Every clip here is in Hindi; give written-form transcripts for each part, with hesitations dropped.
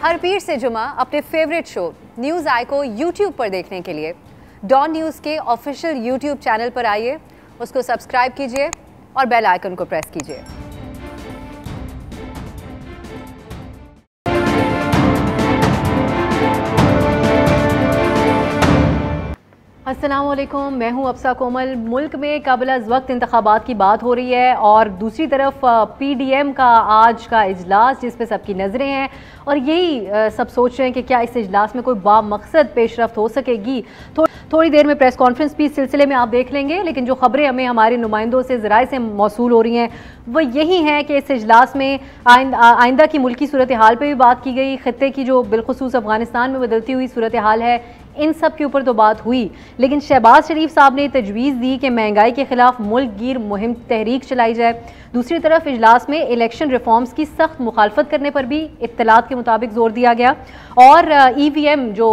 हर पीर से जुमा अपने फेवरेट शो न्यूज़ आई को यूट्यूब पर देखने के लिए डॉन न्यूज़ के ऑफिशियल यूट्यूब चैनल पर आइए, उसको सब्सक्राइब कीजिए और बेल आइकन को प्रेस कीजिए। अस्सलामुअलैकुम, मैं हूं अफसा कोमल। मुल्क में क़ब्ल अज़ वक्त इंतखाबात की बात हो रही है और दूसरी तरफ पीडीएम का आज का इजलास जिस पे सबकी नज़रें हैं और यही सब सोच रहे हैं कि क्या इस इजलास में कोई बामकसद पेशरफ्त हो सकेगी। थोड़ी देर में प्रेस कॉन्फ्रेंस भी इस सिलसिले में आप देख लेंगे, लेकिन जो खबरें हमें हमारे नुमाइंदों से ज़राए से मौसूल हो रही हैं वो यही हैं कि इस इजलास में आइंदा की मुल्की सूरत हाल पर भी बात की गई। ख़ित्ते की जो बिलखुसूस अफ़गानिस्तान में बदलती हुई सूरत हाल है, इन सब के ऊपर तो बात हुई, लेकिन शहबाज शरीफ साहब ने तजवीज़ दी कि महंगाई के खिलाफ मुल्क गिर मुहिम तहरीक चलाई जाए। दूसरी तरफ इजलास में इलेक्शन रिफॉर्म्स की सख्त मुखालफत करने पर भी इत्तलात के मुताबिक जोर दिया गया और ईवीएम जो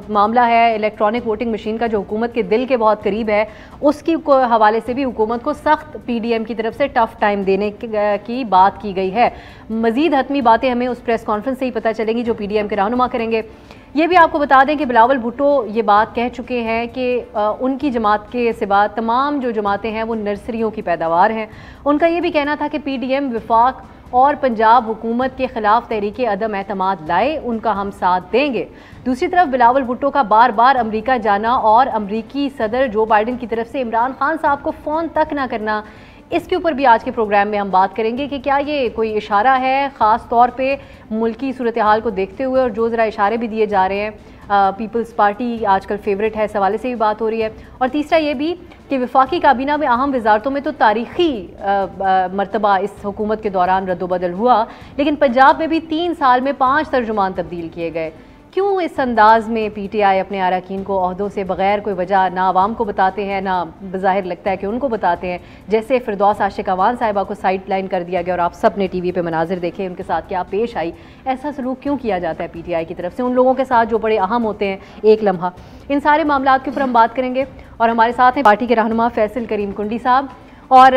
मामला है, इलेक्ट्रॉनिक वोटिंग मशीन का, जो हुकूमत के दिल के बहुत करीब है, उसकी हवाले से भी हुकूमत को सख्त पीडीएम की तरफ से टफ टाइम देने की बात की गई है। मजीद हतमी बातें हमें उस प्रेस कॉन्फ्रेंस से ही पता चलेंगी जो पीडीएम के रहनुमा करेंगे। ये भी आपको बता दें कि बिलावल भुट्टो ये बात कह चुके हैं कि उनकी जमात के सिवा तमाम जो जमातें हैं वो नर्सरियों की पैदावार हैं। उनका ये भी कहना था कि पीडीएम विफाक और पंजाब हुकूमत के खिलाफ तहरीक अदम एतमाद लाए, उनका हम साथ देंगे। दूसरी तरफ बिलावल भुट्टो का बार बार अमरीका जाना और अमरीकी सदर जो बाइडन की तरफ से इमरान खान साहब को फ़ोन तक ना करना, इसके ऊपर भी आज के प्रोग्राम में हम बात करेंगे कि क्या ये कोई इशारा है ख़ास तौर पे मुल्की सूरत हाल को देखते हुए, और जो ज़रा इशारे भी दिए जा रहे हैं। पीपल्स पार्टी आजकल फेवरेट है, इस हवाले से भी बात हो रही है। और तीसरा ये भी कि वफाकी काबीना में अहम वजारतों में तो तारीख़ी मरतबा इस हुकूमत के दौरान रद्दोबदल हुआ, लेकिन पंजाब में भी 3 साल में 5 तर्जुमान तब्दील किए गए। क्यों इस अंदाज में पीटीआई अपने अरकान को ओहदों से बगैर कोई वजह ना आवाम को बताते हैं, ना बज़ाहिर लगता है कि उनको बताते हैं। जैसे फिरदौस आशिक अवान साहिबा को साइड लाइन कर दिया गया और आप सब ने टीवी पे मनाजिर देखे उनके साथ क्या पेश आई। ऐसा सलूक क्यों किया जाता है पीटीआई की तरफ से उन लोगों के साथ जो बड़े अहम होते हैं एक लम्हा। इन सारे मामलात के ऊपर हम बात करेंगे और हमारे साथ हैं पार्टी के रहनुमा फैसल करीम कुंडी साहब और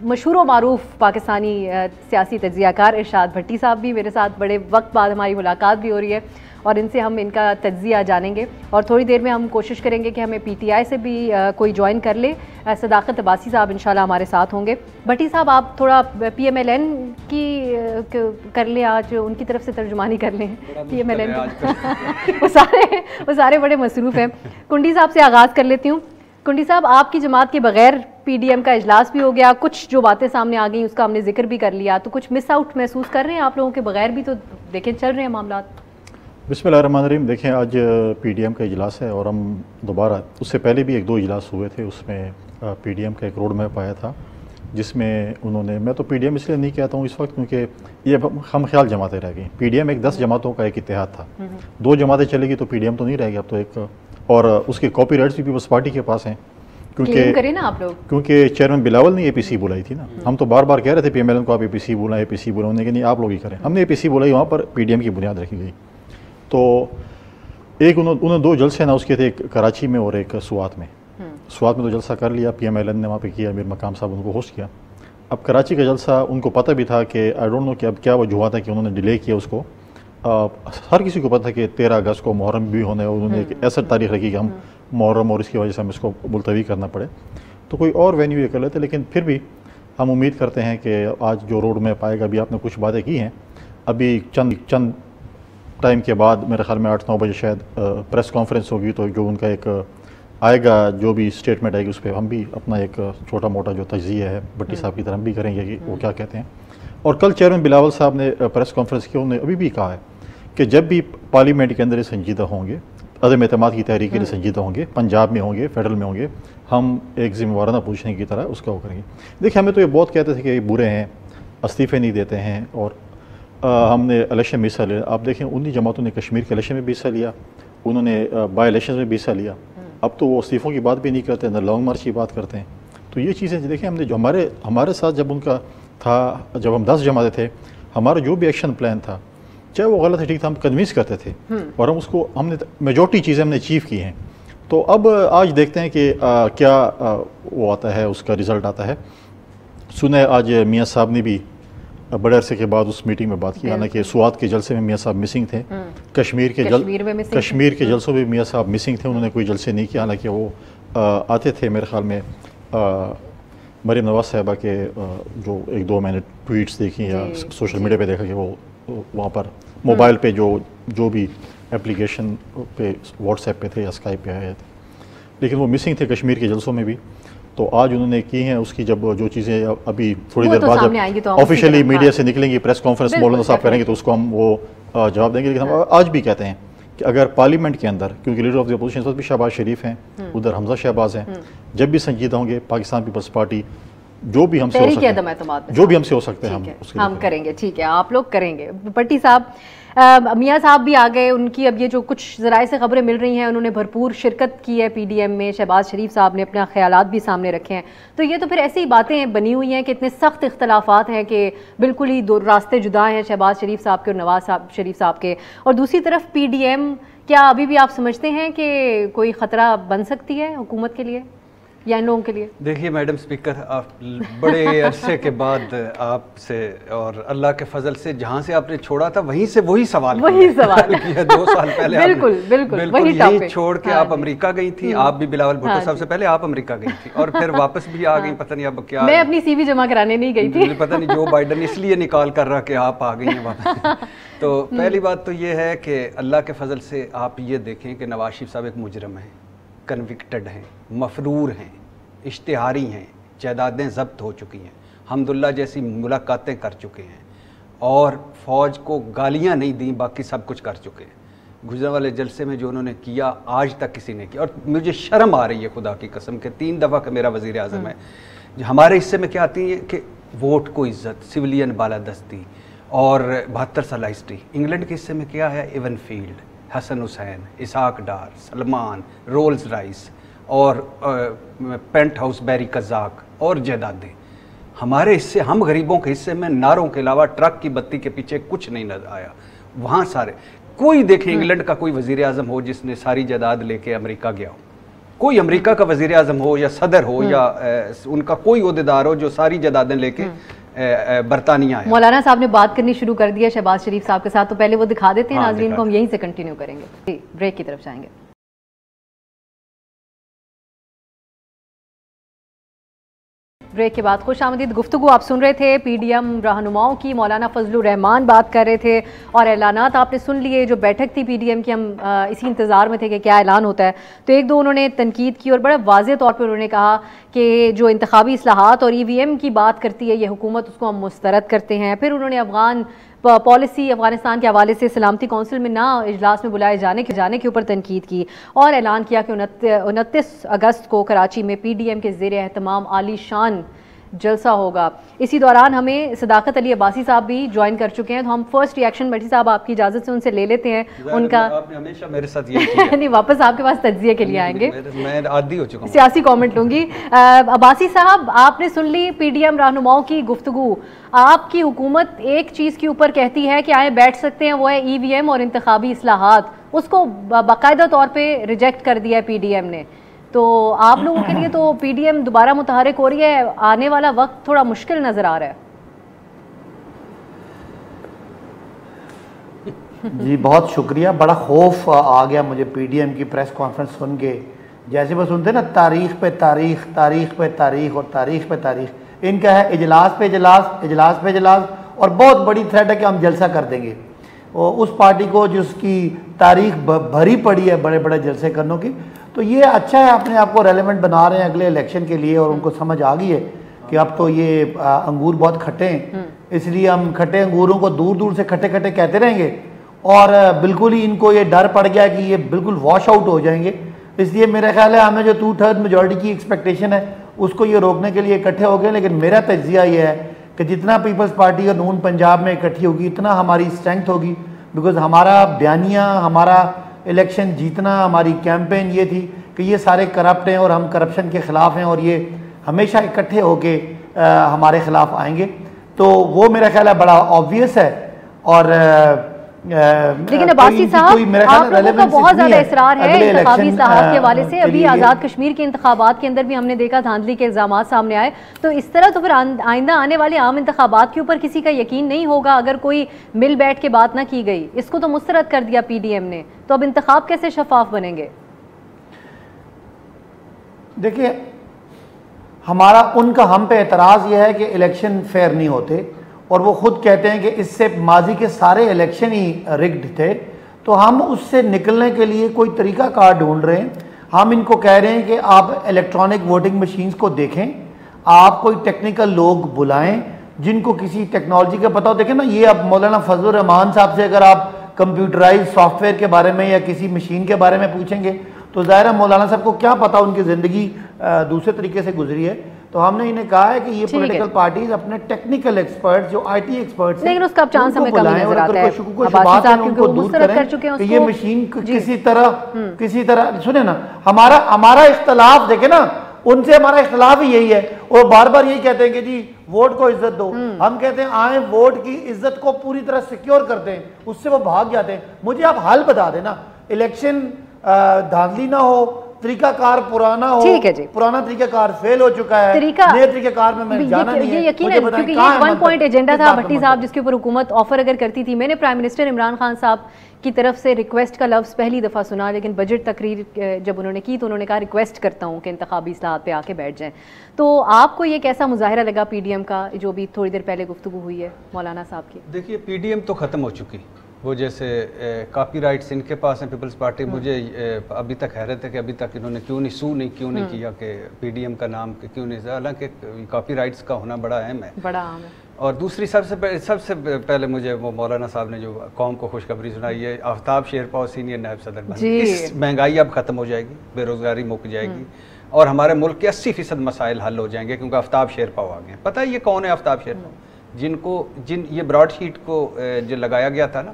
मशहूर व मारूफ पाकिस्तानी सियासी तज्ज़ियाकार इरशाद भट्टी साहब भी मेरे साथ। बड़े वक्त बाद हमारी मुलाकात भी हो रही है और इनसे हम इनका तज्ज़िया जानेंगे और थोड़ी देर में हम कोशिश करेंगे कि हमें पीटीआई से भी कोई ज्वाइन कर ले। सदाकत अब्बासी साहब इंशाल्लाह हमारे साथ होंगे। भट्टी साहब आप थोड़ा पीएमएलएन की कर लें, आज उनकी तरफ से तर्जुमानी कर लें पीएमएलएन वो सारे बड़े मसरूफ़ हैं। कुंडी साहब से आगाज़ कर लेती हूँ। कुंडी साहब, आपकी जमात के बगैर पीडीएम का इजलास भी हो गया, कुछ जो बातें सामने आ गई उसका हमने जिक्र भी कर लिया, तो कुछ मिस आउट महसूस कर रहे हैं आप लोगों के बगैर भी? तो देखें चल रहे हैं मामला। बिस्मिल्लाहिर्रहमानिर्रहीम। देखें, आज पीडीएम का इजलास है और हम दोबारा, उससे पहले भी 1-2 इजलास हुए थे, उसमें पीडीएम का एक रोड मैप आया था जिसमें उन्होंने, मैं तो पीडीएम इसलिए नहीं कहता हूँ इस वक्त क्योंकि ये हम ख्याल जमातें रह गई। पीडीएम एक 10 जमातों का एक इत्तेहाद था, 2 जमातें चलेगी तो पीडीएम तो नहीं रहेगी अब तो एक, और उसके कॉपीराइट्स भी पीपल्स पार्टी के पास हैं क्योंकि करें ना आप लोग, क्योंकि चेयरमैन बिलावल ने एपीसी बुलाई थी ना। हम तो बार बार कह रहे थे पीएमएलएन को आप एपीसी बुलाएं, एपीसी बुलाएं, उन्होंने कहा नहीं आप लोग ही करें। हमने एपीसी बुलाई, वहाँ पर पीडीएम की बुनियाद रखी गई। तो एक उन्होंने 2 जलसे ना उसके थे, एक कराची में और एक सुवात में। सुवात में तो जलसा कर लिया पीएमएलएन ने, वहाँ पे किया, मीर मकाम साहब उनको होस्ट किया। अब कराची का जलसा उनको पता भी था कि आई डोंट नो कि अब क्या वजूहत है कि उन्होंने डिले किया उसको। हर किसी को पता है कि 13 अगस्त को मुहर्रम भी होने, उन्होंने एक ऐसा तारीख रखी कि हम मुहर्रम और इसकी वजह से हम इसको मुलतवी करना पड़े, तो कोई और वेन्यू ये कर लेते। लेकिन फिर भी हम उम्मीद करते हैं कि आज जो रोड मैप आएगा, अभी आपने कुछ बातें की हैं, अभी चंद टाइम के बाद मेरे ख्याल में 8-9 बजे शायद प्रेस कॉन्फ्रेंस होगी, तो जो उनका एक आएगा, जो भी स्टेटमेंट आएगी उस पर हम भी अपना एक छोटा मोटा जो तज्ज़िया है भट्टी साहब की तरह हम भी करेंगे कि वो क्या कहते हैं। और कल चेयरमैन बिलावल साहब ने प्रेस कॉन्फ्रेंस की, उन्होंने अभी भी कहा है कि जब भी पार्लियामेंट के अंदर संजीदा होंगे, अदम एतमाद की तहरीक के लिए संजीदा होंगे, पंजाब में होंगे, फेडरल में होंगे, हम एक जिम्मेवाराना पोजीशन की तरह उसका वो करेंगे। देखिए, हमें तो ये बहुत कहते थे कि ये बुरे हैं, इस्तीफ़े नहीं देते हैं, और हमने इलेक्शन में हिस्सा लिया। आप देखें, उन्हीं जमातों ने कश्मीर के इलेक्शन में भी हिस्सा लिया, उन्होंने बाई इलेक्शन में भी हिस्सा लिया। अब तो वो इस्तीफ़ों की बात भी नहीं करते, न लॉन्ग मार्च की बात करते हैं। तो ये चीज़ें देखें, हमने जो हमारे साथ जब उनका था, जब हम 10 जमाते थे, हमारा जो भी एक्शन प्लान था, चाहे वो गलत है ठीक था, हम कन्विंस करते थे और हमने मेजॉरिटी चीज़ें हमने अचीव की हैं। तो अब आज देखते हैं कि क्या वो आता है, उसका रिज़ल्ट आता है। सुने आज मियाँ साहब ने भी बड़े अरसे के बाद उस मीटिंग में बात की, हालांकि स्वात के जलसे में मियाँ साहब मिसिंग थे, कश्मीर के जलसों में मियाँ साहब मिसिंग थे, उन्होंने कोई जलसे नहीं किया। हालांकि वो आते थे, मेरे ख्याल में मरीम नवाज साहबा के जो 1-2 मैंने ट्वीट्स देखी या सोशल मीडिया पे देखा कि वो वहाँ पर मोबाइल पे जो भी एप्लीकेशन पे व्हाट्सएप पे थे या स्काइप पे आए थे, लेकिन वो मिसिंग थे कश्मीर के जलसों में भी। तो आज उन्होंने की हैं, उसकी जब जो चीज़ें अभी थोड़ी देर बाद जब ऑफिशियली मीडिया से निकलेंगी, प्रेस कॉन्फ्रेंस मौलाना साहब करेंगे तो उसको हम वो जवाब देंगे। लेकिन हम आज भी कहते हैं कि अगर पार्लियामेंट के अंदर, क्योंकि लीडर ऑफ द अपोजिशन इस वक्त भी शहबाज शरीफ हैं, उधर हमजा शहबाज हैं, जब भी संजीदा होंगे पाकिस्तान पीपल्स पार्टी जो भी हमसे हो सकता है, जो भी हमसे हो सकता है हम करेंगे। ठीक है, आप लोग करेंगे। भट्टी साहब, मियाँ साहब भी आ गए, उनकी अब ये जो कुछ ज़राए से खबरें मिल रही हैं, उन्होंने भरपूर शिरकत की है पीडीएम में, शहबाज शरीफ साहब ने अपना ख्यालात भी सामने रखे हैं। तो ये तो फिर ऐसी बातें बनी हुई हैं कि इतने सख्त इख्तलाफात हैं कि बिल्कुल ही दो रास्ते जुदा हैं शहबाज शरीफ साहब के और नवाज शरीफ साहब के। और दूसरी तरफ पीडीएम, क्या अभी भी आप समझते हैं कि कोई ख़तरा बन सकती है हुकूमत के लिए या इन लोगों के लिए? देखिए मैडम स्पीकर, आप बड़े अरसे के बाद आपसे और अल्लाह के फजल से जहाँ से आपने छोड़ा था वहीं से वही सवाल किया 2 साल पहले। बिल्कुल यही छोड़ के आप अमेरिका गई थी, आप भी बिलावल भुट्टो साहब से पहले आप अमेरिका गई थी और फिर वापस भी आ गई। पता नहीं अब क्या, मैं अपनी सीवी जमा कराने नहीं गई थी, पता नहीं जो बाइडन इसलिए निकाल कर रहा कि आप आ गई हैं वापस। तो पहली बात तो ये है कि अल्लाह के फजल से आप ये देखें कि नवाज शरीफ साहब एक मुजरम हैं, कन्विक्टेड हैं, मफरूर हैं, इश्तिहारी हैं, जायदादें ज़ब्त हो चुकी हैं, हमदुल्ला जैसी मुलाकातें कर चुके हैं और फ़ौज को गालियां नहीं दी, बाकी सब कुछ कर चुके हैं। गुजरने वाले जलसे में जो उन्होंने किया आज तक किसी ने किया, और मुझे शर्म आ रही है खुदा की कसम के 3 दफ़ा का मेरा वज़ीर आज़म है। हमारे हिस्से में क्या आती है कि वोट को इज़्ज़त, सिविलियन बालादस्ती और 72 साल हिस्ट्री। इंग्लैंड के हिस्से में क्या है? Avenfield, Hasan Hussain, Ishaq Dar, Salman, Rolls Royce और पेंट हाउस बैरी कज़ाक और जायदादें। हमारे हिस्से, हम गरीबों के हिस्से में नारों के अलावा ट्रक की बत्ती के पीछे कुछ नहीं नजर आया। वहाँ सारे कोई देखे इंग्लैंड का कोई वज़ीर आज़म हो जिसने सारी जायदाद लेके अमेरिका गया हो, कोई अमेरिका का वज़ीर आज़म हो या सदर हो या उनका कोई ओहदेदार हो जो सारी जायदादें लेके बरतानिया है। मौलाना साहब ने बात करनी शुरू कर दी है शहबाज शरीफ साहब के साथ, तो पहले वो दिखा देते हैं नाज़रीन को, हम यहीं से कंटिन्यू करेंगे। ब्रेक की तरफ जाएंगे। ब्रेक के बाद खुश आमदीद गुफ्तगू आप सुन रहे थे पीडीएम रहनुमाओं की। मौलाना फजलुर रहमान बात कर रहे थे और ऐलानात आपने सुन लिए। जो बैठक थी पीडीएम की, हम इसी इंतज़ार में थे कि क्या ऐलान होता है। तो 1-2 उन्होंने तनकीद की और बड़ा वाज़ेह तौर पर उन्होंने कहा कि जो इंतखाबी इस्लाहात और ईवीएम की बात करती है ये हुकूमत, उसको हम मुस्तरद करते हैं। फिर उन्होंने अफगान पॉलिसी, अफगानिस्तान के हवाले से सलामती कौंसिल में ना इजलास में बुलाए जाने के ऊपर तनकीद की और ऐलान किया कि 29 अगस्त को कराची में पीडीएम के ज़ेर एहतमाम आलीशान जलसा होगा। इसी दौरान हमें सदाकत अली अब्बासी साहब भी ज्वाइन कर चुके हैं, तो हम फर्स्ट रिएक्शन भट्टी साहब आपकी इजाज़त से उनसे ले लेते हैं। उनका आपने हमेशा मेरे साथ ये किया नहीं, वापस आपके पास तज्जिए के लिए आएंगे, मैं आदी हो चुका हूं, सियासी कमेंट लूंगी। अब्बासी साहब, आपने सुन ली पीडीएम रहनुमाओं की गुफ्तगू। आपकी हुकूमत एक चीज़ के ऊपर कहती है कि आए बैठ सकते हैं, वो है ईवीएम और इंतखाबी इस्लाहात, उसको बाकायदा तौर पर रिजेक्ट कर दिया है पीडीएम ने। तो आप लोगों के लिए तो पीडीएम दोबारा मुतहरिक हो रही है, आने वाला वक्त थोड़ा मुश्किल नजर आ रहा है। जी बहुत शुक्रिया। बड़ा खौफ आ गया मुझे पीडीएम की प्रेस कॉन्फ्रेंस सुन के। जैसे वो सुनते ना, तारीख पे तारीख, तारीख पे तारीख और तारीख पे तारीख। इनका है इजलास पे इजलास, इजलास पे इजलास, और बहुत बड़ी थ्रेट है कि हम जलसा कर देंगे। और उस पार्टी को जिसकी तारीख भरी पड़ी है बड़े बड़े जलसे करने की, तो ये अच्छा है, अपने आप को रेलेवेंट बना रहे हैं अगले इलेक्शन के लिए। और उनको समझ आ गई है कि अब तो ये अंगूर बहुत खट्टे हैं, इसलिए हम खट्टे अंगूरों को दूर दूर से खट्टे खट्टे कहते रहेंगे। और बिल्कुल ही इनको ये डर पड़ गया कि ये बिल्कुल वॉश आउट हो जाएंगे। इसलिए मेरा ख्याल है हमें जो 2/3 मेजॉरिटी की एक्सपेक्टेशन है उसको ये रोकने के लिए इकट्ठे हो गए। लेकिन मेरा तज्जिया ये है कि जितना पीपल्स पार्टी और नून पंजाब में इकट्ठी होगी उतना हमारी स्ट्रेंथ होगी। बिकॉज हमारा बयानिया, हमारा इलेक्शन जीतना, हमारी कैंपेन ये थी कि ये सारे करप्ट हैं और हम करप्शन के ख़िलाफ़ हैं और ये हमेशा इकट्ठे होके हमारे ख़िलाफ़ आएंगे। तो वो मेरा ख्याल है बड़ा ऑब्वियस है। और लेकिन अब्बासी साहब, आप लोगों का बहुत ज्यादा इसरार है इंतखाबी इस्लाहात के हवाले से। अभी आज़ाद कश्मीर के इंतखाबात के अंदर भी हमने देखा धांधली के इल्जामात सामने आए, तो इस तरह तो फिर आइंदा आने वाले आम इंतखाबात के ऊपर किसी का यकीन नहीं होगा अगर कोई मिल बैठ के बात ना की गई। इसको तो मुस्तरद कर दिया PDM ने, तो अब इंतखाब कैसे शफाफ बनेंगे? देखिए, हमारा उनका हम पे एतराज़ यह है कि इलेक्शन फेयर नहीं होते, और वो खुद कहते हैं कि इससे माजी के सारे इलेक्शन ही रिग्ड थे। तो हम उससे निकलने के लिए कोई तरीका कार ढूंढ रहे हैं। हम इनको कह रहे हैं कि आप इलेक्ट्रॉनिक वोटिंग मशीन्स को देखें, आप कोई टेक्निकल लोग बुलाएं जिनको किसी टेक्नोलॉजी का पता हो। देखें ना, ये अब मौलाना फजलुर रहमान साहब से अगर आप कंप्यूटराइज सॉफ्टवेयर के बारे में या किसी मशीन के बारे में पूछेंगे तो ज़ाहिर है मौलाना साहब को क्या पता, उनकी ज़िंदगी दूसरे तरीके से गुजरी है। तो हमने इन्हें कहा है कि ये पॉलिटिकल पार्टीज अपने टेक्निकल एक्सपर्ट्स जो IT एक्सपर्ट्स, लेकिन उसका चांस हमें कम नजर आता है। उनको दूर करें कि ये मशीन किसी तरह सुने ना, हमारा इख्तलाफ देखे ना, उनसे हमारा इख्तलाफ ही यही है। और बार बार यही कहते हैं कि जी वोट को इज्जत दो। हम कहते हैं आए वोट की इज्जत को पूरी तरह सिक्योर करते हैं, उससे वो भाग जाते हैं। मुझे आप हाल बता देना, इलेक्शन धांधली ना हो, तरीकाकार पुराना हो, ठीक है जी, पुराना तरीकाकार फेल हो चुका है, नए तरीकाकार में मैं जाना नहीं है। ये यकीन है, क्योंकि ये वन पॉइंट एजेंडा था भट्टी साहब जिसके ऊपर हुकूमत ऑफर अगर करती थी। मैंने प्राइम मिनिस्टर इमरान खान साहब की तरफ से रिक्वेस्ट का लफ्ज़ पहली दफ़ा सुना, लेकिन बजट तकरीर जब उन्होंने की तो उन्होंने कहा रिक्वेस्ट करता हूँ कि इंतखाबी इस्लाहात पे आके बैठ जाएं। तो आपको ये कैसा मुजाहिरा लगा PDM का, जो भी थोड़ी देर पहले गुफ्तगू हुई है मौलाना साहब की? देखिए, PDM तो ख़त्म हो चुकी। वो जैसे कॉपीराइट्स इनके पास है, पीपल्स पार्टी। मुझे अभी तक हैरत है कि अभी तक इन्होंने क्यों नहीं किया कि PDM का नाम क्यों नहीं, हालांकि कॉपीराइट्स का होना बड़ा अहम है, बड़ा अहम है। और दूसरी सबसे पहले मुझे वो मौलाना साहब ने जो कौम को खुशखबरी सुनाई है, आफ्ताब शेरपाव सीनियर नायब सदर बन गए। इस महंगाई अब ख़त्म हो जाएगी, बेरोज़गारी मुक जाएगी और हमारे मुल्क के 80% मसाइल हल हो जाएंगे, क्योंकि आफ्ताब शेरपाव आ गए। पता है ये कौन है आफ्ताब शेरपाव? जिन ये ब्रॉडशीट को जो लगाया गया था ना,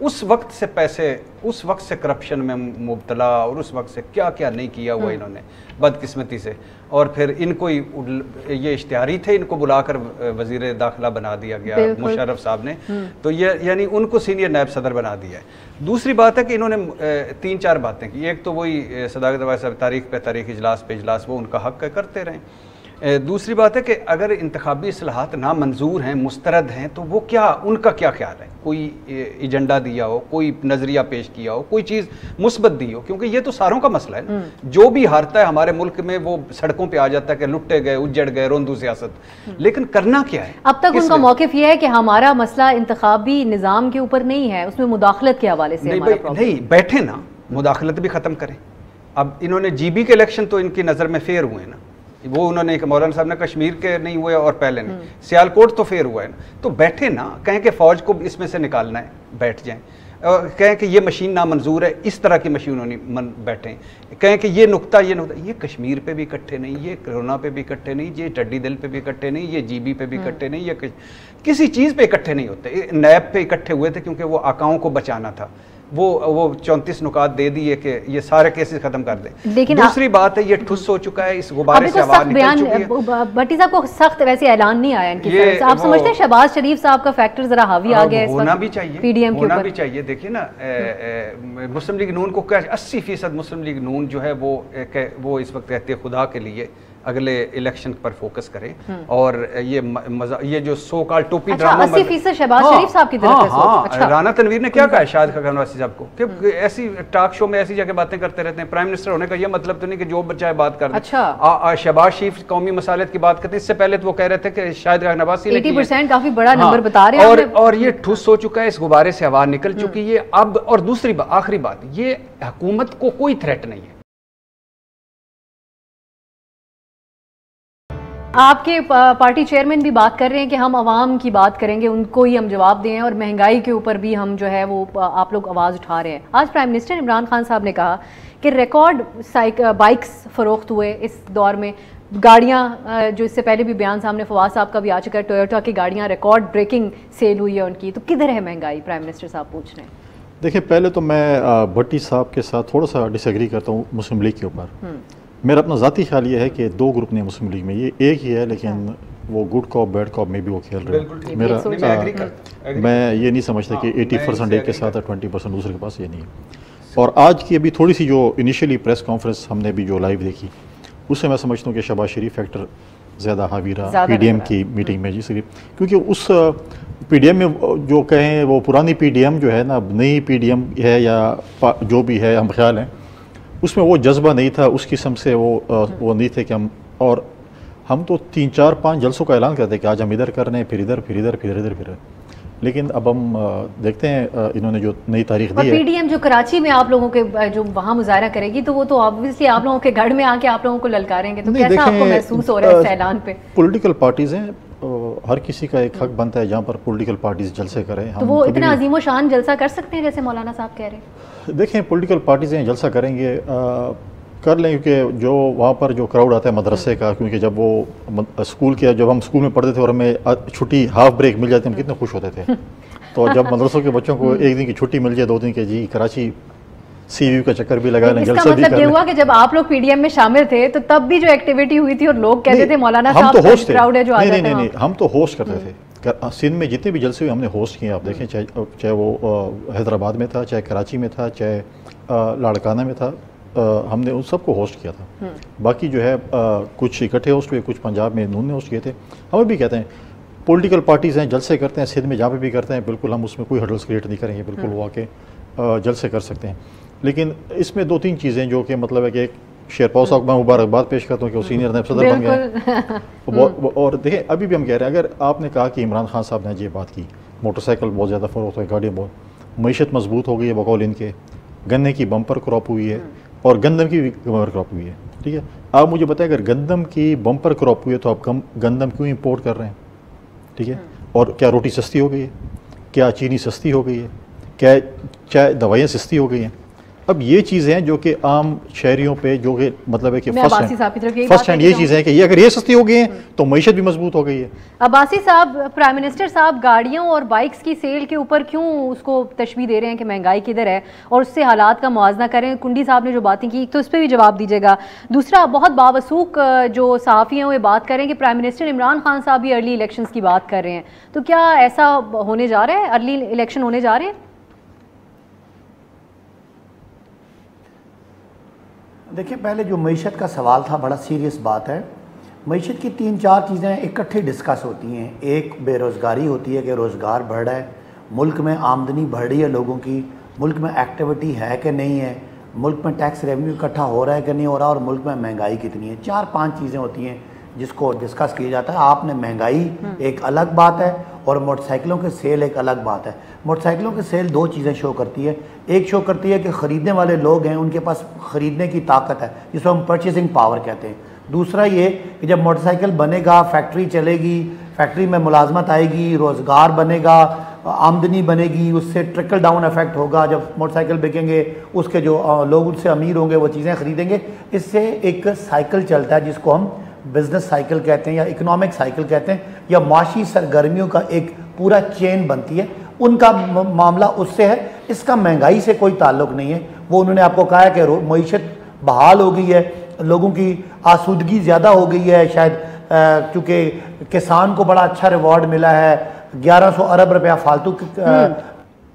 उस वक्त से करप्शन में मुब्तला, और उस वक्त से क्या क्या नहीं किया हुआ इन्होंने बदकिस्मती से। और फिर इनको ये इश्तिहारी थे, इनको बुलाकर वजीर दाखिला बना दिया गया मुशर्रफ साहब ने। तो ये यानी उनको सीनियर नायब सदर बना दिया है। दूसरी बात है कि इन्होंने 3-4 बातें की। एक तो वही सदाकत अवाइस साहब तारीख पे तारीख, इजलास पे इजलास, वो उनका हक करते रहें। दूसरी बात है कि अगर इंतखाबी इस्लाहात नामंजूर हैं, मुस्तरद हैं, तो वो उनका क्या ख्याल है? कोई एजेंडा दिया हो, कोई नज़रिया पेश किया हो, कोई चीज़ मुस्बत दी हो, क्योंकि ये तो सारों का मसला है। जो भी हारता है हमारे मुल्क में वो सड़कों पे आ जाता है कि लुट्टे गए, उजड़ गए, रोंदू सियासत। लेकिन करना क्या है? अब तक उनका मौक़िफ़ ये है कि हमारा मसला इंतखाबी निज़ाम के ऊपर नहीं है, उसमें मुदाखलत के हवाले से नहीं, बैठे ना, मुदाखलत भी ख़त्म करें। अब इन्होंने GB के इलेक्शन तो इनकी नज़र में फेयर हुए ना, वो उन्होंने मौलाना साहब ने कश्मीर के नहीं हुए और पहले नहीं, सियालकोट तो फेर हुआ है ना। तो बैठे ना, कहें कि फ़ौज को इसमें से निकालना है, बैठ जाएं। और कहें कि ये मशीन नामंजूर है, इस तरह की मशीनों नहीं बैठें। कहें कि ये नुक्ता, ये कश्मीर पे भी इकट्ठे नहीं, ये कोरोना पे भी इकट्ठे नहीं, ये टड्डी दिल पे भी इकट्ठे नहीं, ये GB पे भी इकट्ठे नहीं, ये किसी चीज़ पे इकट्ठे नहीं होते। नैब पे इकट्ठे हुए थे क्योंकि वो आकाओं को बचाना था। वो 34 नुकात दे दिए कि ये सारे केसेस खत्म कर दें। लेकिन दूसरी बात है, ये ठुस हो चुका है, इस गुब्बारे से आवाज निकल चुकी है। भट्टी साहब को सख्त वैसे ऐलान नहीं आया इनकी तरफ से। आप समझते हैं शहबाज शरीफ साहब का फैक्टर जरा हावी आ गया है? होना भी चाहिए, PDM के ऊपर होना भी चाहिए। देखिए ना, मुस्लिम लीग नून को क्या 80% मुस्लिम लीग नून जो है वो इस वक्त कहते हैं खुदा के लिए अगले इलेक्शन पर फोकस करें। और ये जो सो कॉल टोपी ड्रामा 80% शहबाज शरीफ साहब की तरफ से। अच्छा, राना तनवीर ने क्या कहा शाहिद खान नवाज़ी साहब को कि ऐसी टॉक शो में ऐसी जगह बातें करते रहते हैं। प्राइम मिनिस्टर होने का ये मतलब तो नहीं कि जो बच्चा है बात कर दे। अच्छा, शहबाज शरीफ कौमी मसालियत की बात करते हैं, इससे पहले तो वो कह रहे थे कि शाहिद खान नवाज़ी 80% काफी बड़ा नंबर बता रहे हैं। और ये ठुस हो चुका है, इस गुब्बारे से हवा निकल चुकी है अब। और दूसरी आखिरी बात, ये हुकूमत को कोई थ्रेट नहीं है। आपके पार्टी चेयरमैन भी बात कर रहे हैं कि हम आवाम की बात करेंगे, उनको ही हम जवाब दें, और महंगाई के ऊपर भी हम जो है वो आप लोग आवाज़ उठा रहे हैं। आज प्राइम मिनिस्टर इमरान खान साहब ने कहा कि रिकॉर्ड बाइक्स फ़रोख्त हुए इस दौर में। गाड़ियाँ जो इससे पहले भी बयान सामने फवाद साहब का भी आ चुका है, टोयोटा की गाड़ियाँ रिकॉर्ड ब्रेकिंग सेल हुई है उनकी। तो किधर है महंगाई? प्राइम मिनिस्टर साहब पूछ रहे हैं। देखिए, पहले तो मैं भट्टी साहब के साथ थोड़ा सा डिसएग्री करता हूँ मुस्लिम लीग के ऊपर। मेरा अपना ज़ाती ख्याल ये है कि 2 ग्रुप नहीं मुस्लिम लीग में, ये एक ही है, लेकिन वो गुड कॉप बैड कॉप में भी वो खेल रहे हैं। मेरा मैं मैं ये नहीं समझता कि 80% एक के साथ है, 20% दूसरे के पास, ये नहीं है। और आज की अभी थोड़ी सी जो इनिशियली प्रेस कॉन्फ्रेंस हमने भी जो लाइव देखी, उससे मैं समझता हूँ कि शहबाज शरीफ फैक्टर ज़्यादा हावी रहा PDM की मीटिंग में जी सिर्फ, क्योंकि उस PDM में जो कहें वो पुरानी PDM जो है ना, नई PDM है या जो भी है हम ख्याल हैं, उसमें वो जज्बा नहीं था, उस किस्म से वो नहीं थे कि हम तो 3 4 5 जलसों का ऐलान करते कि आज हम इधर कर रहे हैं, फिर इधर फिर इधर फिर इधर फिर, लेकिन अब हम देखते हैं इन्होंने जो नई तारीख दी है। PDM जो कराची में आप लोगों के जो वहाँ मुजाहरा करेगी, तो वो तो ऑब्वियसली आप लोगों के घर में आके आप लोगों को ललकारेंगे, तो कैसा आपको महसूस हो रहा है इस ऐलान पे? पॉलिटिकल पार्टीज हैं, हर किसी का एक हक बनता है जहाँ पर पॉलिटिकल पार्टीज जलसे करें। तो वो इतना अजीमो शान जलसा कर सकते हैं जैसे मौलाना साहब कह रहे हैं? देखें, पॉलिटिकल पार्टीज हैं, जलसा करेंगे, कर लें, क्योंकि जो वहाँ पर जो क्राउड आता है मदरसे का, क्योंकि जब वो स्कूल के, जब हम स्कूल में पढ़ते थे और हमें छुट्टी हाफ ब्रेक मिल जाती, हम कितने खुश होते थे। तो जब मदरसों के बच्चों को एक दिन की छुट्टी मिल जाए, 2 दिन के, जी कराची CU का चक्कर भी लगा लें, जलसा भी मतलब ये हुआ कि जब आप लोग PDM में शामिल थे तो तब भी जो एक्टिविटी हुई थी और लोग कहते थे मौलाना साहब तो होस्ट क्राउड है जो आ जाता है। नहीं, हम तो होस्ट करते थे। सिंध में जितने भी जलसे हुए हमने होस्ट किए। आप देखें, चाहे वो हैदराबाद में था, चाहे कराची में था, चाहे लाड़काना में था, हमने उन सबको होस्ट किया था। बाकी जो है कुछ इकट्ठे होस्ट हुए, कुछ पंजाब में नून ने होस्ट किए थे। हमें भी कहते हैं पॉलिटिकल पार्टीज़ हैं, जलसे करते हैं, सिंध में जहाँ पे भी करते हैं, बिल्कुल हम उसमें कोई हर्डल्स क्रिएट नहीं करेंगे, बिल्कुल वो आके जलसे कर सकते हैं। लेकिन इसमें 2-3 चीज़ें जो कि मतलब है कि एक शेरपाव साहब मैं मुबारकबाद पेश करता हूँ कि वो सीनियर नायब सदर बन गए। और देखें, अभी भी हम कह रहे हैं, अगर आपने कहा कि इमरान खान साहब ने ये बात की, मोटरसाइकिल बहुत ज़्यादा फरोख्त है, गाड़ियाँ बहुत, मईशत मजबूत हो गई है बकौल इनके, गन्ने की बम्पर क्रॉप हुई है और गंदम की भी बम्पर क्रॉप हुई है, ठीक है। आप मुझे बताएं, अगर गंदम की बम्पर क्रॉप हुई है तो आप गंदम क्यों इंपोर्ट कर रहे हैं, ठीक है। और क्या रोटी सस्ती हो गई है? क्या चीनी सस्ती हो गई है? क्या चाय दवाइयाँ सस्ती हो गई हैं? अब ये चीज़ें हैं जो कि आम शहरियों पे, जो कि मतलब है कि फर्स्ट हैंड ये चीज़ है कि ये अगर ये सस्ती हो गई है तो मईशत भी मजबूत हो गई है। अब्बासी साहब, प्राइम मिनिस्टर साहब गाड़ियों और बाइक्स की सेल के ऊपर क्यों उसको तशबीह दे रहे हैं कि महंगाई किधर है और उससे हालात का मुआवजा करें? कुंडी साहब ने जो बातें की, तो इस पर भी जवाब दीजिएगा। दूसरा, बहुत बावसूख जो सहाफ़ी हैं वो बात करें कि प्राइम मिनिस्टर इमरान खान साहब भी अर्ली इलेक्शंस की बात कर रहे हैं, तो क्या ऐसा होने जा रहा है, अर्ली इलेक्शन होने जा रहे हैं? देखिए, पहले जो मईशत का सवाल था, बड़ा सीरियस बात है। मईशत की 3-4 चीज़ें इकट्ठी डिस्कस होती हैं। एक बेरोज़गारी होती है कि रोज़गार बढ़ रहा है, मुल्क में आमदनी बढ़ रही है लोगों की, मुल्क में एक्टिविटी है कि नहीं है, मुल्क में टैक्स रेवेन्यू इकट्ठा हो रहा है कि नहीं हो रहा, और मुल्क में महंगाई कितनी है। 4-5 चीज़ें होती हैं जिसको डिस्कस किया जाता है। आपने महंगाई एक अलग बात है और मोटरसाइकिलों के सेल एक अलग बात है। मोटरसाइकिलों के सेल 2 चीज़ें शो करती है। एक शो करती है कि ख़रीदने वाले लोग हैं, उनके पास ख़रीदने की ताकत है, जिसको हम परचेसिंग पावर कहते हैं। दूसरा ये कि जब मोटरसाइकिल बनेगा, फैक्ट्री चलेगी, फैक्ट्री में मुलाजमत आएगी, रोज़गार बनेगा, आमदनी बनेगी, उससे ट्रिकल डाउन इफेक्ट होगा। जब मोटरसाइकिल बिकेंगे, उसके जो लोग उससे अमीर होंगे वो चीज़ें ख़रीदेंगे। इससे एक साइकिल चलता है जिसको हम बिज़नेस साइकिल कहते हैं या इकोनॉमिक साइकिल कहते हैं, या माशी सरगर्मियों का एक पूरा चेन बनती है। उनका मामला उससे है, इसका महंगाई से कोई ताल्लुक़ नहीं है। वो उन्होंने आपको कहा है कि मईशत बहाल हो गई है, लोगों की आसूदगी ज़्यादा हो गई है, शायद क्योंकि किसान को बड़ा अच्छा रिवॉर्ड मिला है, 1100 अरब रुपया फालतू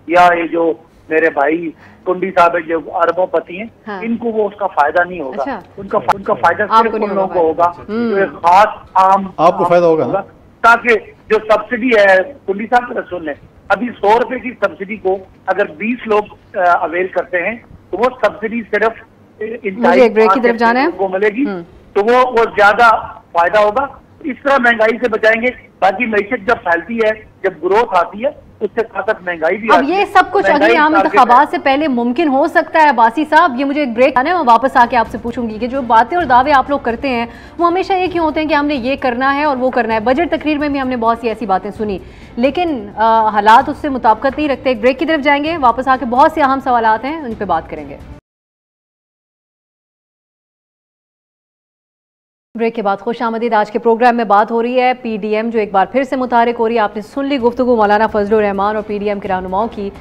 या ये जो मेरे भाई कुंडी साहब जो अरबों पति हैं, हाँ। इनको वो उसका फायदा नहीं होगा। अच्छा। उनका फायदा सिर्फ उन लोगों को होगा जो एक खास आम आपको फायदा होगा। ताकि जो सब्सिडी है, कुंडी साहब सुन लें, अभी 100 रुपए की सब्सिडी को अगर 20 लोग अवेल करते हैं तो वो सब्सिडी सिर्फ को मिलेगी, तो वो ज्यादा फायदा होगा। इस तरह महंगाई से बचाएंगे। बाकी मईशत जब फैलती है, जब ग्रोथ आती है, उससे साथ महंगाई भी अब ये सब कुछ अगले आम इंतखाबात से पहले मुमकिन हो सकता है। बासी साहब, ये मुझे एक ब्रेक आना है, मैं वापस आके आपसे पूछूंगी कि जो बातें और दावे आप लोग करते हैं वो हमेशा एक ही होते हैं कि हमने ये करना है और वो करना है। बजट तकरीर में भी हमने बहुत सी ऐसी बातें सुनी, लेकिन हालात उससे मुताबिकत नहीं रखते। एक ब्रेक की तरफ जाएंगे, वापस आके बहुत से अहम सवालात हैं, उन पर बात करेंगे। ब्रेक के बाद खुश आमदीद। आज के प्रोग्राम में बात हो रही है PDM जो एक बार फिर से मुतारिक हो रही है। आपने सुन ली गुफ्तगू मौलाना फजलुर रहमान और PDM के रहनुमाओं की,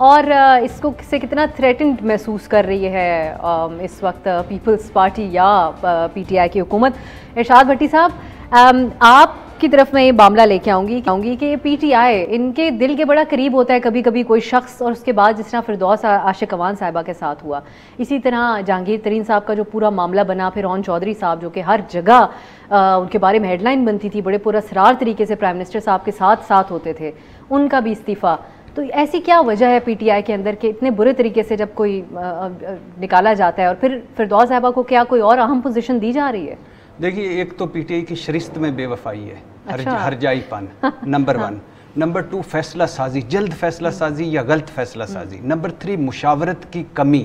और इसको से कितना थ्रेटेंड महसूस कर रही है इस वक्त पीपल्स पार्टी या PTI की हुकूमत। इरशाद भट्टी साहब, आप आपकी तरफ मैं ये मामला लेके आऊँगी कि PTI इनके दिल के बड़ा करीब होता है कभी कभी कोई शख्स, और उसके बाद जिस तरह फिरदौस आशिक अवान साहिबा के साथ हुआ, इसी तरह जहांगीर तरीन साहब का जो पूरा मामला बना, फिर ओन चौधरी साहब जो कि हर जगह उनके बारे में हेडलाइन बनती थी, बड़े पुरअसरार तरीके से प्राइम मिनिस्टर साहब के साथ होते थे, उनका भी इस्तीफ़ा। तो ऐसी क्या वजह है PTI के अंदर के इतने बुरे तरीके से जब कोई निकाला जाता है, और फिर फिरदौस साहिबा को क्या कोई और अहम पोजीशन दी जा रही है? देखिए, एक तो PTI की शरिस्त में बेवफाई है, अच्छा। हर जाईपन, नंबर 1। नंबर 2 फैसला साजी, जल्द फैसला साजी या गलत फैसला साजी। नंबर 3 मुशावरत की कमी।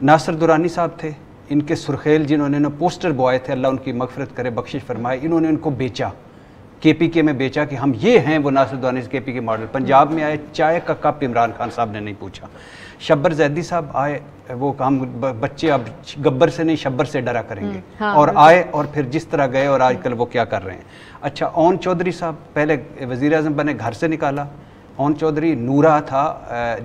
नासिर दुरानी साहब थे, इनके सुरखेल जिन्होंने ना पोस्टर बोए थे, अल्लाह उनकी मगफरत करे, बख्शिश फरमाए, इन्होंने उनको बेचा, KPK में बेचा कि हम ये हैं वो नासिर दुरानी से KPK मॉडल। पंजाब में आए, चाय का कप इमरान खान साहब ने नहीं पूछा। शब्बर जैदी साहब आए, वो हम बच्चे अब गब्बर से नहीं शब्बर से डरा करेंगे, हाँ, और आए और फिर जिस तरह गए और आजकल वो क्या कर रहे हैं। अच्छा, ओन चौधरी साहब पहले वज़ीर आज़म बने, घर से निकाला। ओन चौधरी नूरा था,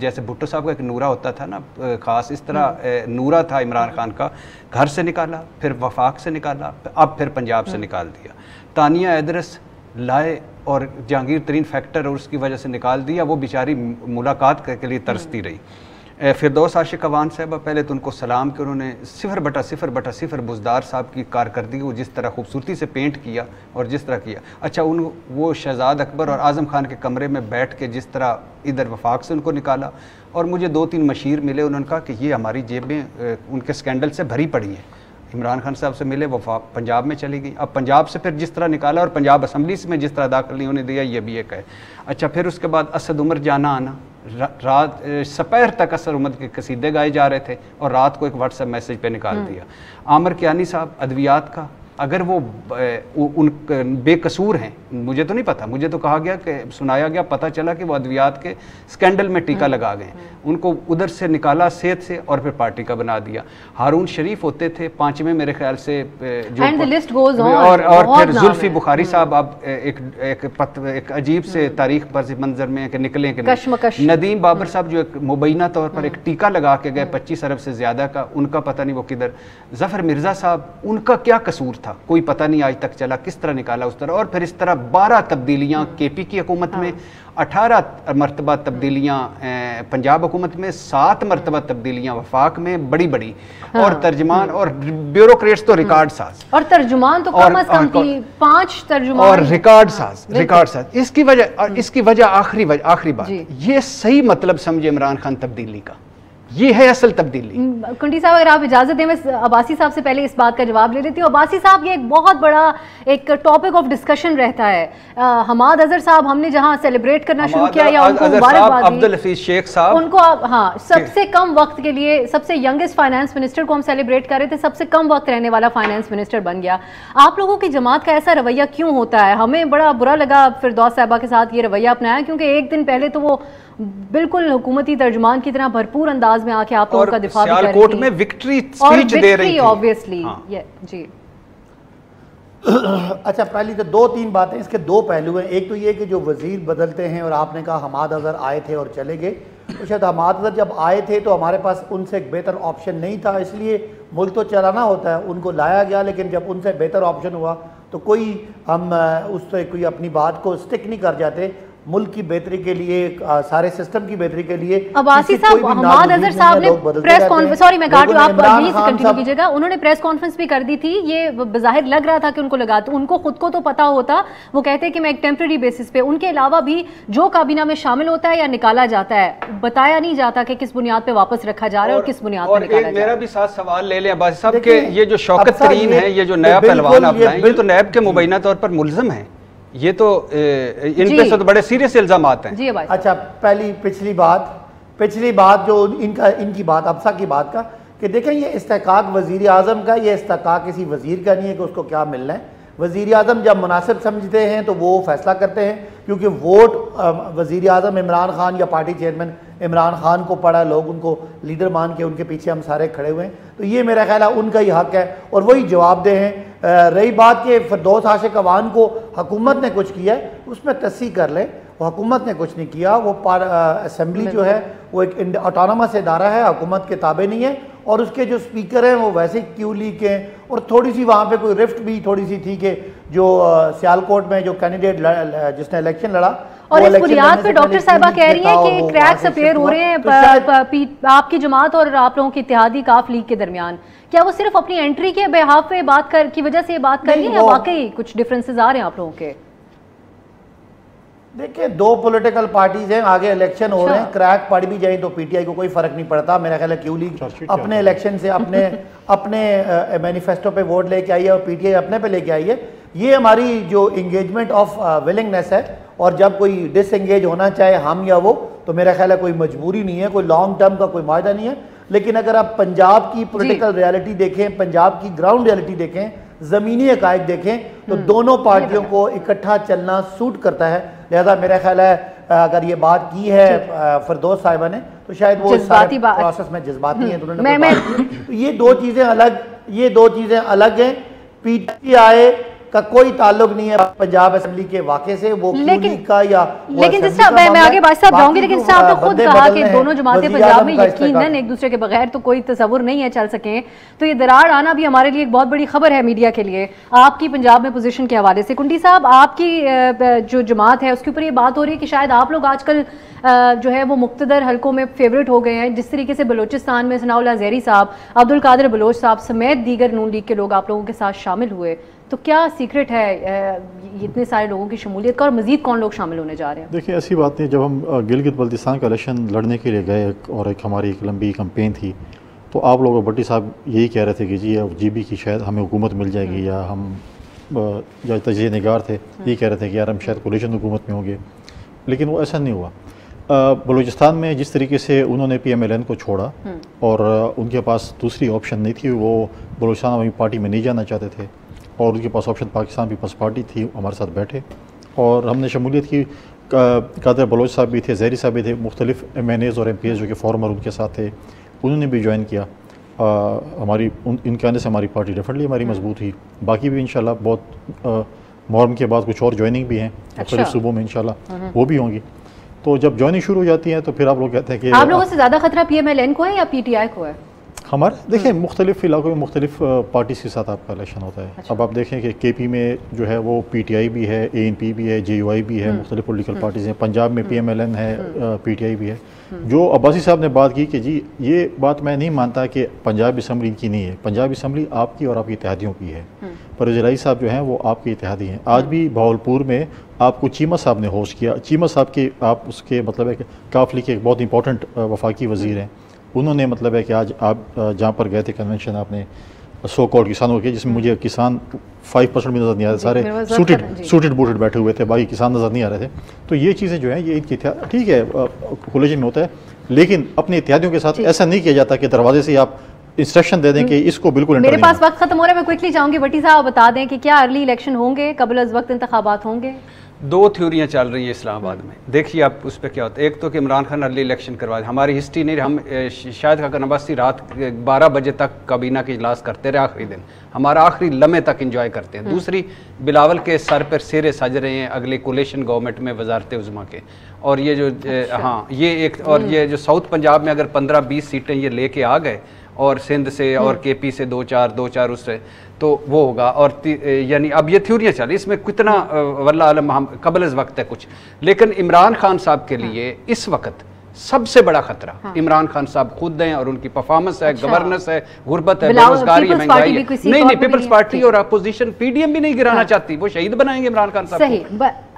जैसे भुट्टो साहब का एक नूरा होता था ना ख़ास, इस तरह नूरा था इमरान खान का, घर से निकाला, फिर वफाक से निकाला, अब फिर पंजाब से निकाल दिया। तानिया हैदरस लाए और जहांगीर तरीन फैक्टर और उसकी वजह से निकाल दिया, वो बेचारी मुलाकात के लिए तरसती रही। फिरदौस आशिक अवान साहब, पहले तो उनको सलाम कि उन्होंने 0/0/0 बुज़दार साहब की कारकर्दगी को जिस तरह खूबसूरती से पेंट किया और जिस तरह किया। अच्छा, वो शहजाद अकबर और आज़म खान के कमरे में बैठ के जिस तरह इधर वफाक से उनको निकाला, और मुझे 2-3 मशीर मिले, उन्होंने कहा कि ये हमारी जेबें उनके स्कैंडल से भरी पड़ी हैं। इमरान खान साहब से मिले, वो पंजाब में चली गई। अब पंजाब से फिर जिस तरह निकाला और पंजाब असम्बली में जिस तरह दाखिल नहीं होने दिया, ये भी एक है। अच्छा, फिर उसके बाद असद उमर जाना आना, रात सपहर तक असद उमर के कसीदे गाए जा रहे थे और रात को एक व्हाट्सएप मैसेज पे निकाल दिया। आमिर कियानी साहब अद्वियात का, अगर वो उन बेकसूर हैं, मुझे तो नहीं पता, मुझे तो कहा गया कि सुनाया गया, पता चला कि वो अद्वियात के स्कैंडल में टीका लगा गए, उनको उधर से निकाला सेहत से और फिर पार्टी का बना दिया। हारून शरीफ होते थे 5वें मेरे ख्याल से जो, और फिर जुल्फी बुखारी साहब अब एक अजीब से तारीख पर मंजर में कि निकले कि नदीम बाबर साहब जो एक मुबैना तौर पर एक टीका लगा के गए 25 अरब से ज़्यादा का, उनका पता नहीं वो किधर। जफ़र मिर्ज़ा साहब, उनका क्या कसूर था, कोई पता नहीं आज तक चला, किस तरह निकाला उस तरह। और फिर इस तरह 12 तब्दीलियाँ KP की हुकूमत में, 18 मरतबा तब्दीलियाँ पंजाब हुकूमत में, 7 मरतबा तब्दीलियाँ वफाक में, बड़ी बड़ी, और तर्जमान और ब्यूरोक्रेट्स तो रिकॉर्ड साज, और तर्जुमान तो कम से कम 5 तर्जुमान और रिकॉर्ड साज। इसकी वजह आखिरी बात, ये सही मतलब समझे इमरान खान तब्दीली का, ये है असल तब्दीली। कुंडी साहब, अगर आप इजाजत दें, मैं अब्बासी साहब से पहले इस बात का जवाब ले लेती हूँ। अब्बासी साहब, ये एक बहुत बड़ा एक टॉपिक ऑफ डिस्कशन रहता है। हमाद अजहर साहब हमने जहाँ सेलिब्रेट करना शुरू किया, या उनको मुबारकबाद, अब्दुल हफीज शेख साहब, उनको हाँ सबसे कम वक्त के लिए सबसे यंगेस्ट फाइनेंस मिनिस्टर को हम सेलिब्रेट कर रहे थे, सबसे कम वक्त रहने वाला फाइनेंस मिनिस्टर बन गया। आप लोगों की जमात का ऐसा रवैया क्यों होता है? हमें बड़ा बुरा लगा फिरदौस साहिबा के साथ ये रवैया अपनाया, क्योंकि एक दिन पहले तो वो बिल्कुल हुकूमती तर्जुमान की तरह भरपूर अंदाज में आके आप लोगों का दिफा भी कर रही थी, कोर्ट में विक्ट्री स्पीच दे रही थी, ऑब्वियसली। जी अच्छा, पहली तो 2-3 बातें, इसके 2 पहलू हैं। एक तो ये कि जो वजीर बदलते हैं, और आपने कहा हमाद अजहर आए थे और चले गए, तो शायद हमाद अजहर जब आए थे तो हमारे पास उनसे एक बेहतर ऑप्शन नहीं था, इसलिए मुल्क तो चलाना होता है, उनको लाया गया। लेकिन जब उनसे बेहतर ऑप्शन हुआ तो कोई हम उससे कोई अपनी बात को स्टिक नहीं कर जाते। मुल्क की बेहतरी के लिए, सारे सिस्टम की बेहतरी के लिए। अब्बासी साहब, हमाद अजहर साहब ने प्रेस कॉन्फ्रेंस, सॉरी मैं काट रही हूं, आप यहीं से कंटिन्यू कीजिएगा, उन्होंने प्रेस कॉन्फ्रेंस भी कर दी थी। ये बज़ाहिर लग रहा था कि उनको लगा, तो उनको खुद को तो पता होता, वो कहते हैं कि मैं एक टेम्परेरी बेसिस पे, उनके अलावा भी जो काबीना में शामिल होता है या निकाला जाता है, बताया नहीं जाता कि किस बुनियाद पे वापस रखा जा रहा है और किस बुनियाद पे निकाला जा रहा है। मेरा भी साथ सवाल ले लें अब्बासी साहब के, ये जो शौकत तरीन है, ये जो नया पहलवान आप लाए, ये तो नैब के मुबैना तौर पर मुल्ज़म है, ये तो इन पे से तो बड़े सीरियस इल्जामात हैं। जी भाई। अच्छा, पिछली बात जो इनकी बात, अब्सा की बात का, कि देखें ये इस्तेकाक वज़ीर आज़म का, ये इस्तेकाक किसी वज़ीर का नहीं है कि उसको क्या मिलना है। वज़ीर आज़म जब मुनासिब समझते हैं तो वो फैसला करते हैं, क्योंकि वोट वज़ीर आज़म इमरान खान या पार्टी चेयरमैन इमरान खान को पड़ा, लोग उनको लीडर मान के उनके पीछे हम सारे खड़े हुए हैं, तो ये मेरा ख्याल है उनका ही हक है और वही जवाबदेह हैं। रही बात कि फिरदौस आशिक अवान को हुकूमत ने कुछ किया है, उसमें तस्सीह कर ले, वो हुकूमत ने कुछ नहीं किया। वो असेंबली जो है वो एक ऑटोनमस इदारा है, हुकूमत के ताबे नहीं है, और उसके जो स्पीकर हैं वो वैसे क्यू लीग के हैं। और थोड़ी सी वहाँ पे कोई रिफ्ट भी थोड़ी सी थी कि जो सियालकोट में जो कैंडिडेट जिसने इलेक्शन लड़ा, और इस बुनियाद पे डॉक्टर साहिबा कह रही हैं कि क्रैक्स अपीयर हो रहे हैं आपकी जमात और आप लोगों की इत्तेहादी काफ लीग के दरमियान। क्या वो सिर्फ अपनी एंट्री के बेहाफ पे की वजह से ये बात कर रही है या वाकई कुछ डिफरेंसेस आ रहे हैं आप लोगों के? देखिए, दो पॉलिटिकल पार्टीज हैं, आगे इलेक्शन हो रहे हैं, क्रैक पड़ भी जाए तो पीटीआई को कोई फर्क नहीं पड़ता। मेरा ख्याल है क्यू लीग अपने इलेक्शन से अपने मैनिफेस्टो पे वोट लेके आई है और पीटीआई अपने पे लेके आई है। ये हमारी जो इंगेजमेंट ऑफ विलिंगनेस है, और जब कोई डिसएंगेज होना चाहे हम या वो, तो मेरा ख्याल है कोई मजबूरी नहीं है, कोई लॉन्ग टर्म का कोई वायदा नहीं है। लेकिन अगर आप पंजाब की पॉलिटिकल रियलिटी देखें, पंजाब की ग्राउंड रियलिटी देखें, ज़मीनी हक़ाइक़ देखें, तो दोनों पार्टियों को इकट्ठा चलना सूट करता है। लिहाजा मेरा ख्याल है अगर ये बात की है फरदौस साहिबा ने, तो शायद वो सारे प्रोसेस में जज्बाती हैं, तो उन्होंने तो ये दो चीज़ें अलग हैं। पीटीआई का कोई ताल्लुक नहीं है पंजाब असेंबली के वाक़े से, वो का या लेकिन जिस मैं आगे बात साहब जाऊंगी, लेकिन साहब ने खुद कहा कि दोनों जमातें पंजाब में यकीनन एक दूसरे के बगैर तो कोई तस्वुर नहीं है चल सके, तो ये दरार आना भी हमारे लिए एक बहुत बड़ी खबर है मीडिया के लिए। आपकी पंजाब में पोजीशन के हवाले से कुंडी साहब, आपकी जो जमात है उसके ऊपर ये बात हो रही है कि शायद आप लोग आजकल जो है वो मुक्तदर हलकों में फेवरेट हो गए हैं। जिस तरीके से बलोचिस्तान में सनाउल्लाह ज़हरी साहब, अब्दुल कादिर बलोच साहब समेत दीगर नून लीग के लोग आप लोगों के साथ शामिल हुए, तो क्या सीक्रेट है इतने सारे लोगों की शमूलियत का, और मजीद कौन लोग शामिल होने जा रहे हैं? देखिए, ऐसी बात नहीं। जब हम गिलगित बल्तिस्तान का इलेक्शन लड़ने के लिए गए और एक हमारी एक लंबी कैंपेन थी, तो आप लोग भट्टी साहब यही कह रहे थे कि जी जीबी की शायद हमें हुकूमत मिल जाएगी, या हम जो तजिए निगार थे ये कह रहे थे कि यार हम शायद कोलिशन हुकूमत में होंगे, लेकिन वो ऐसा नहीं हुआ। बलूचिस्तान में जिस तरीके से उन्होंने PMLN को छोड़ा और उनके पास दूसरी ऑप्शन नहीं थी, वो बलूचिस्तान आवामी पार्टी में नहीं जाना चाहते थे, और उनके पास ऑप्शन पाकिस्तान पीपल्स पार्टी थी, हमारे साथ बैठे और हमने शमूलियत की। कादिर बलोच साहब भी थे, ज़हरी साहब भी थे, मुख्तलिफ MNAs और MPs जो कि फॉर्मर उनके साथ थे, उन्होंने भी ज्वाइन किया। इनके आने से हमारी पार्टी डेफिनेटली हमारी मजबूत हुई। बाकी भी इंशाल्लाह बहुत मुहर्रम के बाद कुछ और ज्वाइनिंग भी हैं मुख्तलिफ सूबों में, इंशाल्लाह वो भी होंगी। तो जब ज्वाइनिंग शुरू हो जाती है तो फिर आप लोग कहते हैं कि आप लोगों से ज़्यादा खतरा PMLN को है या PTI को है? हमारे देखिए मुख्तलिफ इलाकों में मुख्तलिफ पार्टीज के साथ आपका इलेक्शन होता है। अब आप देखें कि KP में जो है वो PTI भी है, ANP भी है, JUI भी है, मुख्तलिफ पॉलिटिकल पार्टीज़ हैं। पंजाब में PMLN है, PTI भी है। जो अब्बासी साहब ने बात की कि जी ये बात मैं नहीं मानता कि पंजाब असम्बली की नहीं है, पंजाब असम्बली आपकी और आपकी इत्तेहादियों की है। परवेज़ इलाही साहब जो हैं वो आपके इत्तेहादी हैं। आज भी बहावलपुर में आपको चीमा साहब ने होस्ट किया। चीमा साहब के आप उसके मतलब है कि काफली के एक बहुत इंपॉर्टेंट वफाकी वज़ीर हैं। उन्होंने मतलब है कि आज आप जहाँ पर गए थे कन्वेंशन आपने सो कॉल्ड किसानों के, जिसमें मुझे किसान 5% भी नज़र नहीं आ रहे, सारे सूटेड बूटेड बैठे हुए थे, बाकी किसान नज़र नहीं आ रहे थे। तो ये चीज़ें जो हैं ये इनकी ठीक है कोलिशन में होता है, लेकिन अपने इत्यादियों के साथ ऐसा नहीं किया जाता कि दरवाजे से आप इंस्ट्रक्शन दे दें कि इसको बिल्कुल। मेरे पास वक्त खत्म हो रहा है, मैं क्विकली चाहूँगी भट्टी साहब बता दें कि क्या अर्ली इलेक्शन होंगे, कबल अज़ वक्त इंतखाबात होंगे? दो थ्योरियाँ चल रही हैं इस्लामाबाद में। देखिए आप उस पर क्या होता है। एक तो कि इमरान खान अर्ली इलेक्शन करवाए, हमारी हिस्ट्री नहीं, हम शायद खान अब्बासी रात 12 बजे तक काबीना के इजलास करते रहे, आखिरी दिन हमारा आखिरी लम्हे तक इंजॉय करते हैं। दूसरी, बिलावल के सर पर सिरे सज रहे हैं अगले कोलेशन गवर्नमेंट में वजारत उज़्मा के, और ये जो हाँ ये एक, और ये जो साउथ पंजाब में अगर 15-20 सीटें ये लेके आ गए और सिंध से और KP से 2-4 उससे, तो वो होगा। और यानी अब ये थ्योरियाँ चल, इसमें कितना वल्लाह आलम हम कबल वक्त है कुछ, लेकिन इमरान खान साहब के लिए इस वक्त सबसे बड़ा खतरा इमरान खान साहब खुद हैं और उनकी परफॉर्मेंस है, गवर्नेंस है, गुर्बत है, बेरोजगारी है, महंगाई है। नहीं, पीपल्स पार्टी और अपोजिशन PDM भी नहीं गिराना चाहती, वो शहीद बनाएंगे इमरान खान साहब। सही।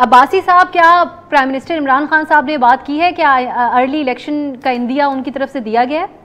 अब्बासी साहब, क्या प्राइम मिनिस्टर इमरान खान साहब ने बात की है, क्या अर्ली इलेक्शन का इंदिया उनकी तरफ से दिया गया है?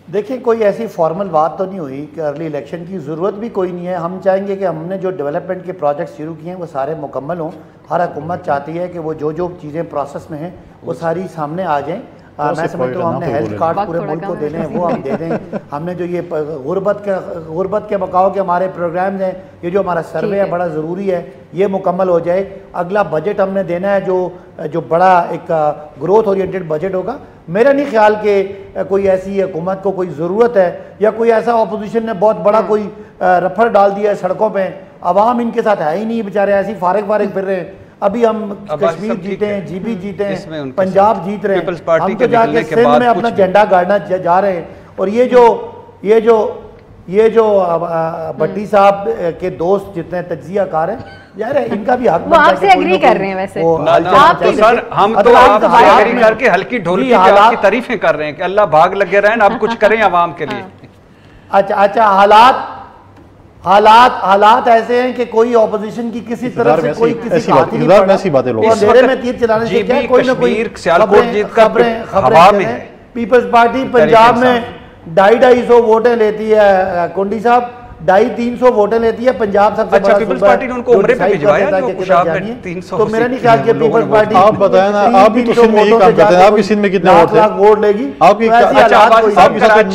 देखिए, कोई ऐसी फॉर्मल बात तो नहीं हुई कि अर्ली इलेक्शन की ज़रूरत भी कोई नहीं है। हम चाहेंगे कि हमने जो डेवलपमेंट के प्रोजेक्ट शुरू किए हैं वो सारे मुकम्मल हों। हर हुकूमत चाहती है कि वो जो चीज़ें प्रोसेस में हैं वो सारी सामने आ जाएँ। मैं समझता हूँ हमने हेल्थ कार्ड पूरे मुल्क को देने हैं, वो हम दे दें। हमने जो ये गुरबत के बकाओ के हमारे प्रोग्राम्स हैं, ये जो हमारा सर्वे है बड़ा ज़रूरी है, ये मुकम्मल हो जाए। अगला बजट हमने देना है जो बड़ा एक ग्रोथ ओरिएंटेड बजट होगा। मेरा नहीं ख्याल कि कोई ऐसी हुकूमत को कोई ज़रूरत है या कोई ऐसा अपोजिशन ने बहुत बड़ा कोई रफड़ डाल दिया है सड़कों पे अवाम इनके साथ है ही नहीं, बेचारे ऐसे फारिग फिर रहे हैं। अभी हम कश्मीर जीते हैं, जीबी जीते हैं, पंजाब जीत रहे हैं, हम तो जाके सिंध में अपना झंडा गाड़ना जा रहे हैं। और ये जो भट्टी साहब के दोस्त जितने तज्जियाकार हैं, यार इनका भी हक बनता है। आपसे एग्री कर रहे हैं वैसे तो सर हम तो आपसे एग्री करके हल्की ढोलकी आपकी तारीफें कर रहे हैं कि अल्लाह भाग लगे रहें, अब कुछ करें आवाम के लिए। अच्छा, हालात ऐसे हैं कि कोई ऑपोजिशन की किसी तरफ से कोई किसी हाथ नहीं पड़ रहा। अंधेरे में तीर चलाने से क्या, कोई ना कोई खबरें। पीपल्स पार्टी पंजाब में 250 वोटें लेती है, कुंडी साहब 250-300 वोटें लेती है। पंजाब सबसे बड़ा पीपल्स पार्टी ने उनको उम्रे पे भिजवाया जो खुशाब में 300। तो मेरा नहीं ख्याल कि पीपल्स पार्टी, आप बताएं ना, आप भी तो सिंध में ही काम करते हैं, आपकी सिंध में कितने वोट थे? वोट लेगी आपकी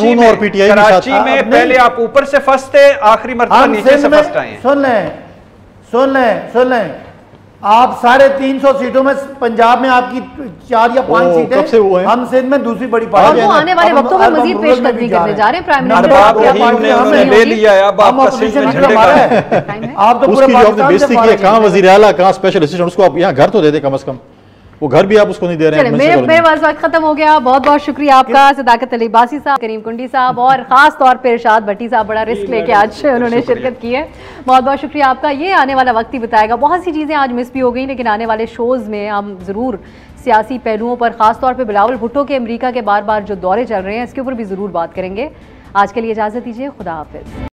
नून और पीटीआई के साथ। कराची में पहले आप ऊपर से फर्स्ट थे, आखिरी मर्तबा नीचे से फर्स्ट आए हैं। सुन लें, आप 350 सीटों में पंजाब में आपकी 4 या 5 सीटें, हम सिंध में दूसरी बड़ी पार्टी है। आने वाले वक्तों में मजीद पेशकदमी करने जा रहे हैं प्राइम मिनिस्टर। ले लिया है, अब आपका सिंध में झंडे आप तो पूरे बेइज्जती की है। कहां वजीर आला, कहां स्पेशल असिस्टेंट, उसको आप यहां घर तो दे दे, कम से कम वो घर भी आप उसको नहीं दे रहे हैं। मेरे पास वक्त खत्म हो गया। बहुत बहुत शुक्रिया आपका सदाकत अली बासी साहब, करीम कुंडी साहब और खास तौर पर इरशाद भट्टी साहब, बड़ा रिस्क लेके आज उन्होंने शिरकत की है। बहुत बहुत शुक्रिया आपका। ये आने वाला वक्त ही बताएगा। बहुत सी चीज़ें आज मिस भी हो गई, लेकिन आने वाले शोज़ में हम ज़रूर सियासी पहलुओं पर, खास तौर पर बिलावल भुट्टो के अमरीका के बार बार जो दौरे चल रहे हैं, इसके ऊपर भी ज़रूर बात करेंगे। आज के लिए इजाज़त दीजिए, खुदा हाफिज़।